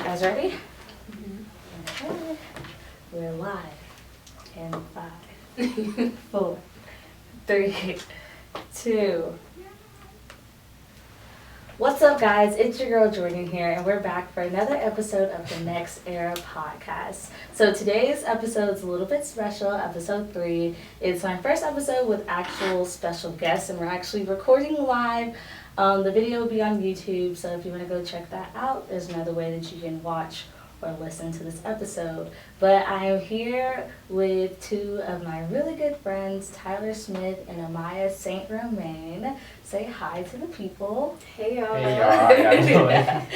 Guys ready? Okay. We're live. In 5, 4, 3, 2. What's up, guys? It's your girl Jordan here, and we're back for another episode of the NextEra Podcast. So today's episode is a little bit special, episode 3. It's my first episode with actual special guests, and we're actually recording live. The video will be on YouTube, so if you want to go check that out, there's another way that you can watch or listen to this episode. But I am here with 2 of my really good friends, Tyler Smith and Amaya St.Romain. Say hi to the people. Hey y'all. Hey y'all, how y'all doing?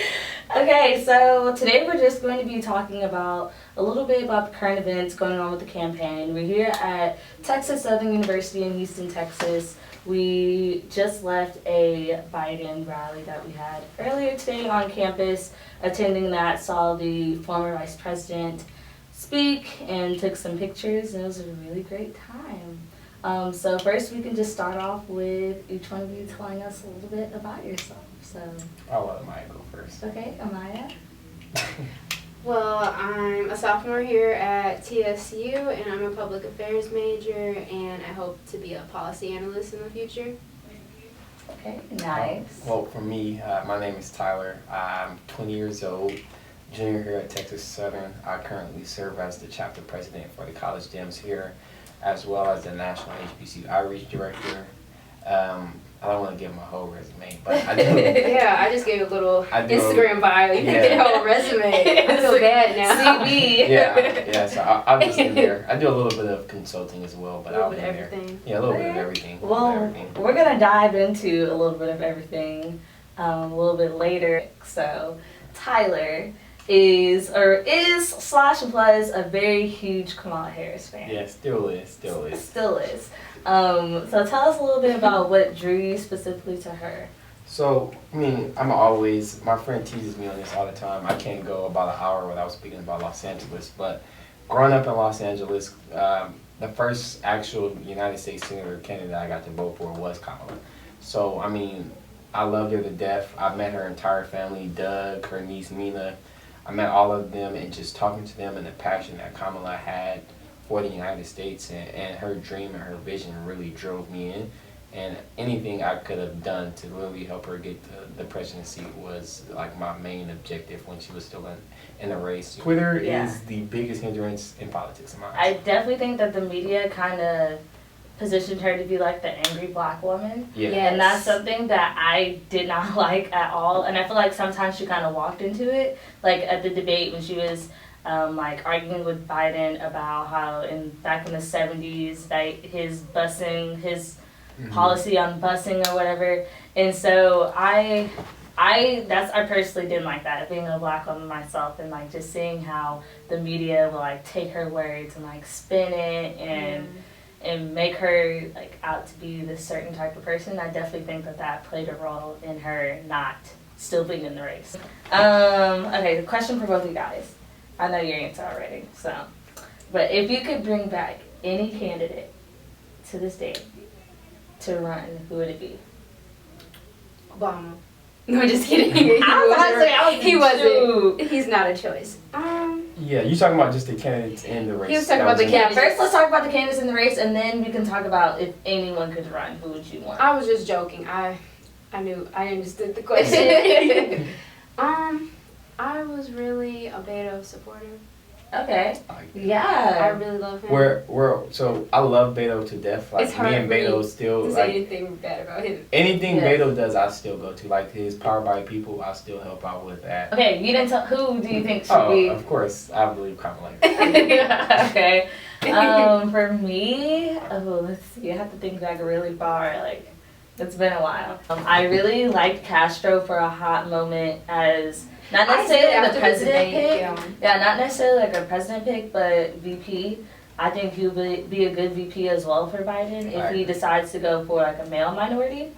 Okay, so today we're just going to be talking about a little bit about the current events going on with the campaign. We're here at Texas Southern University in Houston, Texas. We just left a Biden rally that we had earlier today on campus. Attending that, saw the former vice president speak and took some pictures, and it was a really great time. So first we can just start off with each one of you telling us a little bit about yourself. So I'll let Amaya go first. Okay, Amaya. Well, I'm a sophomore here at TSU, and I'm a public affairs major, and I hope to be a policy analyst in the future. Okay, nice. Well, for me, my name is Tyler. I'm 20 years old, junior here at Texas Southern. I currently serve as the chapter president for the College Dems here, as well as the National HBCU Outreach Director. I don't want to give my whole resume, but I do. Yeah, I just gave a little Instagram bio. You can get a whole resume. I feel bad now. CV. Yeah, so I'm just in there. I do a little bit of consulting as well, but I'll be there. Everything. Yeah, a little bit of everything. Well, we're going to dive into a little bit of everything a little bit later. So, Tyler is / was a very huge Kamala Harris fan. Yeah, still is. Still is. So tell us a little bit about what drew you specifically to her. So, I mean, my friend teases me on this all the time. I can't go about an hour without speaking about Los Angeles, but growing up in Los Angeles, the first actual United States Senator candidate I got to vote for was Kamala. So, I mean, I loved her to death. I met her entire family, Doug, her niece Mina. I met all of them, and just talking to them and the passion that Kamala had for the United States and her dream and her vision really drove me in. And anything I could have done to really help her get the presidency was like my main objective when she was still in the race. Twitter is the biggest hindrance in politics in my eyes. I definitely think that the media kind of positioned her to be like the angry black woman. Yeah. Yes. And that's something that I did not like at all. And I feel like sometimes she kind of walked into it. Like at the debate when she was like arguing with Biden about how back in the 70s, that his policy on busing or whatever. And so I personally didn't like that, being a black woman myself, and like just seeing how the media will like take her words and like spin it and make her like out to be this certain type of person. I definitely think that played a role in her not still being in the race. Okay, the question for both of you guys. I know your answer already, but if you could bring back any candidate to this day to run, who would it be? Obama. No, just kidding. He wasn't. He's not a choice. Yeah, you talking about just the candidates in the race. He was talking about the candidates. First, let's talk about the candidates in the race, and then we can talk about if anyone could run, who would you want? I was just joking. I understood the question. I was really a Beto supporter. Okay. I Yeah. really love him. So I love Beto to death. Like, it's hard me and for me Beto still to like say anything bad about him. anything Beto does, I still go to. Like his Power by People, I still help out with that. Okay, you didn't tell. Who do you think should be? Of course, I believe Kamala. Okay. For me, let's see. I have to think back really far. Like, it's been a while. I really liked Castro for a hot moment as not necessarily the president pick. Yeah, not necessarily like a president pick, but VP. I think he would be a good VP as well for Biden if he decides to go for like a male minority.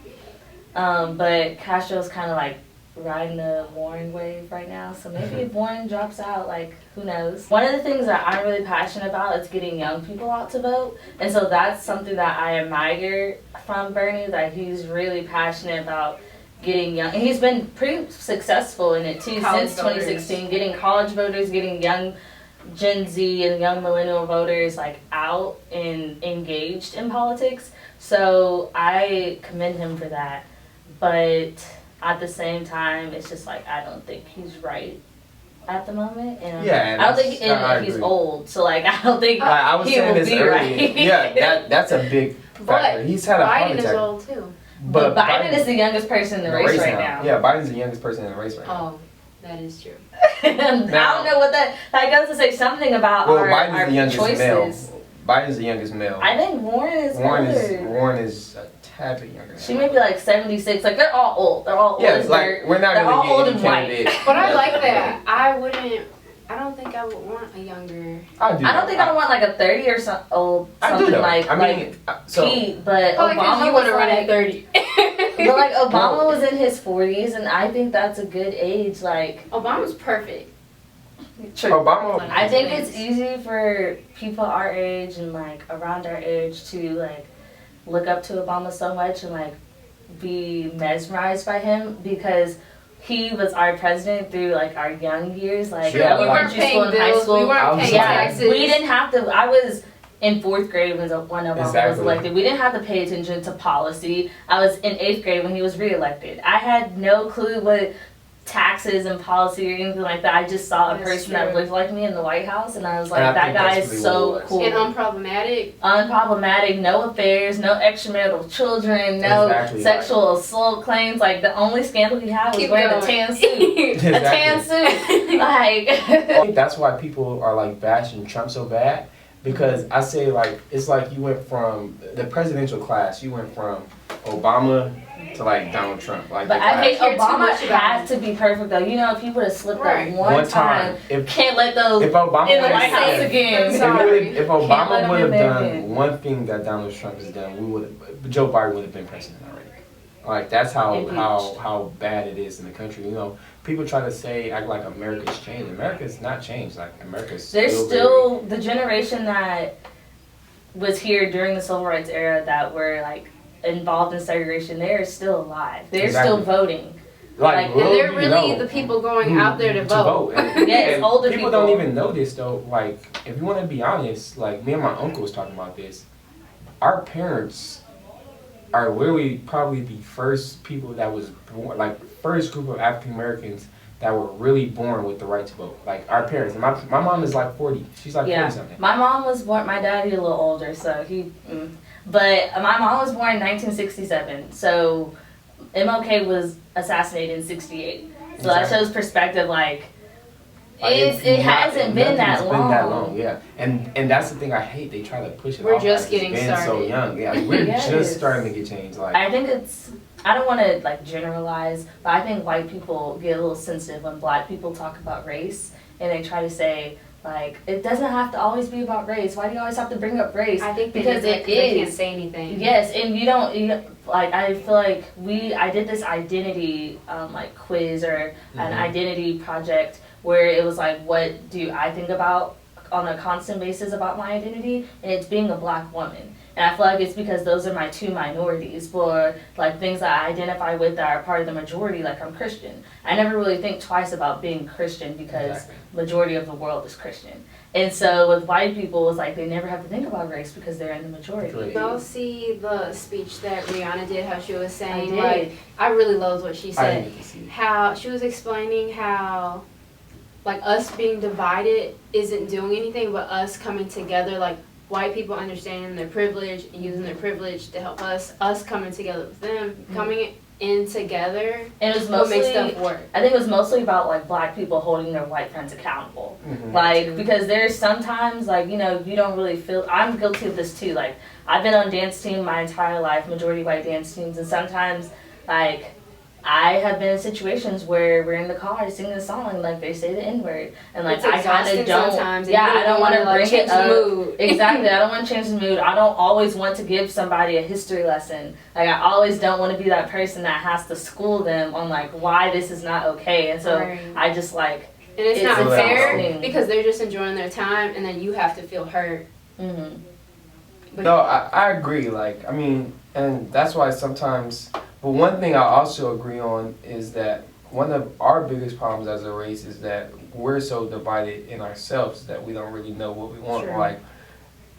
But Castro's kind of like riding the Warren wave right now, so maybe if Warren drops out, like, who knows. One of the things that I'm really passionate about is getting young people out to vote, and so that's something that I admire from Bernie, that he's really passionate about getting young, and he's been pretty successful in it too College since 2016, getting college voters, getting young Gen Z and young millennial voters like out and engaged in politics. So I commend him for that. But at the same time, it's just like I don't think he's right at the moment. And Yeah, I don't think and he's agree. old. So like I don't think I was he saying will this be earlier. right. Yeah, that's a big factor. But He's had a heart Biden is attack. old too. But Biden is the youngest person in the race right now. Yeah, Biden's the youngest person in the race right now. Oh, that is true. I don't know what that goes to say something about Well, our Biden's the youngest choices. male. Biden's the youngest male. I think Warren is older. Warren is a tad bit younger. She may be like 76. Like they're all old. They're all old. Yeah, as it's like dirt. we're not They're all gonna old get and any white. candidate. But I like that. I don't think I would want a younger. I do. I don't think I want like a 30 or so old I do something though. like I mean, so Pete, but Probably because Obama you was want to run at like, 30. but like Obama was in his 40s, and I think that's a good age. Like Obama's perfect. true. Obama. I think it's easy for people our age and like around our age to like look up to Obama so much and like be mesmerized by him because he was our president through like our young years, like Yeah, we weren't elementary school paying and high bills. school. We weren't paying Yeah, taxes. we didn't have to. I was in 4th grade when Obama was Exactly. elected. We didn't have to pay attention to policy. I was in 8th grade when he was reelected. I had no clue what taxes and policy or anything like that. I just saw a That's person that true. looked like me in the White House, and I was like, And I that think guy that's is really so what it was. cool. And unproblematic. Unproblematic, no affairs, no extramarital children, no Exactly, sexual assault claims. Like the only scandal he had was Keep wearing going. a tan suit. A tan suit. Like I think that's why people are like bashing Trump so bad because I say like it's like you went from the presidential class, you went from Obama to like Donald Trump. Like but the I class. think care too Obama much about had him. to be perfect though. You know, if he would have slipped Right. up one time, if can't let those if Obama in the would've- White House if- again. Sorry. If Can't let Obama him would in have there done again. one thing that Donald Trump has done, we would have. Joe Biden would have been president already. Like that's how Impeached. bad it is in the country. You know, people try to say act like America's changed. America's not changed. Like America's There's still still the generation that was here during the civil rights era that were like involved in segregation. They're still alive. They're Exactly. still voting. like And little they're do you really know the people going out there to vote. And, Yes, and older people don't people. even know this though. Like if you want to be honest, like me and my uncle was talking about this. Our parents are literally probably the first people that was born, like first group of African Americans that were really born with the right to vote. Like our parents. And my mom is like 40. She's like 40 something. My mom was born. My dad is a little older, so he. But my mom was born in 1967. So MLK was assassinated in 68. So that Exactly. shows perspective. Like Like, it hasn't been that nothing's long. been that long, yeah. And that's the thing I hate. They try to push it We're off just like getting it's been so started. young. Yeah, we're Yes. just starting to get changed. Like I think it's. I don't want to like generalize, but I think white people get a little sensitive when black people talk about race, and they try to say like it doesn't have to always be about race. Why do you always have to bring up race? I think Because it they can't is. say anything. Yes, and you don't like. I feel like I did this identity like quiz or an identity project where it was like, what do I think about on a constant basis about my identity, and it's being a black woman. And I feel like it's because those are my two minorities, for like things that I identify with that are part of the majority. Like I'm Christian. I never really think twice about being Christian because Exactly. majority of the world is Christian. And so with white people, it's like they never have to think about race because they're in the majority. Right. Y'all see the speech that Rihanna did, how she was saying, I like, did. I really loved what she I said. didn't get to see it. How she was explaining how, like, us being divided isn't doing anything, but us coming together, like, white people understanding their privilege and using their privilege to help us coming together with them, coming in together, And it was will make mostly, stuff work. I think it was mostly about like black people holding their white friends accountable. Mhm. Like, because there's sometimes, like, you know, you don't really feel, I'm guilty of this too. Like, I've been on dance team my entire life, majority white dance teams, and sometimes, like, I have been in situations where we're in the car singing a song and, like, they say the N-word. And, like, It's I kind exhausting of don't, sometimes, and yeah, you I don't want to wanna, like, bring it change the up. mood. Exactly, I don't want to change the mood. I don't always want to give somebody a history lesson. Like, I always don't want to be that person that has to school them on, like, why this is not okay. And so Right. I just, like, And it's It's not fair exhausting. because they're just enjoying their time, and then you have to feel hurt. mm-hmm. But No, I agree. Like, I mean, and that's why sometimes But one thing I also agree on is that one of our biggest problems as a race is that we're so divided in ourselves that we don't really know what we want. True. Like,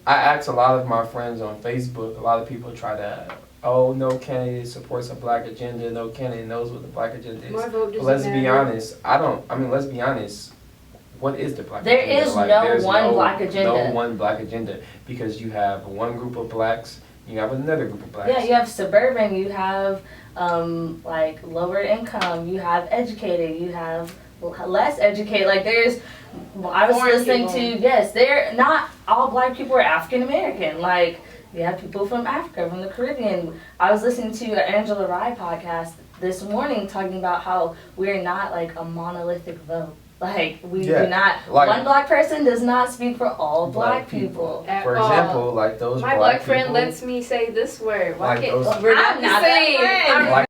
I ask a lot of my friends on Facebook, a lot of people try to, oh, no candidate supports a black agenda, no candidate knows what the black agenda is. My vote But let's doesn't be matter. honest, let's be honest, what is the black There agenda? is no there's one black agenda. No one black agenda, because you have one group of blacks, you have another group of blacks. Yeah, you have suburban, you have like lower income, you have educated, you have less educated. Like there's, I was Foreign listening people. to, yes, they're not all black people are African American. Like you have people from Africa, from the Caribbean. I was listening to an Angela Rye podcast this morning talking about how we're not like a monolithic vote. Like we Yeah, do not, like- one black person does not speak for all Black black people. At For all. example, like those My black black friend people, lets me say this word. Why Like can't those- we're I'm not not the that same? friend. I'm like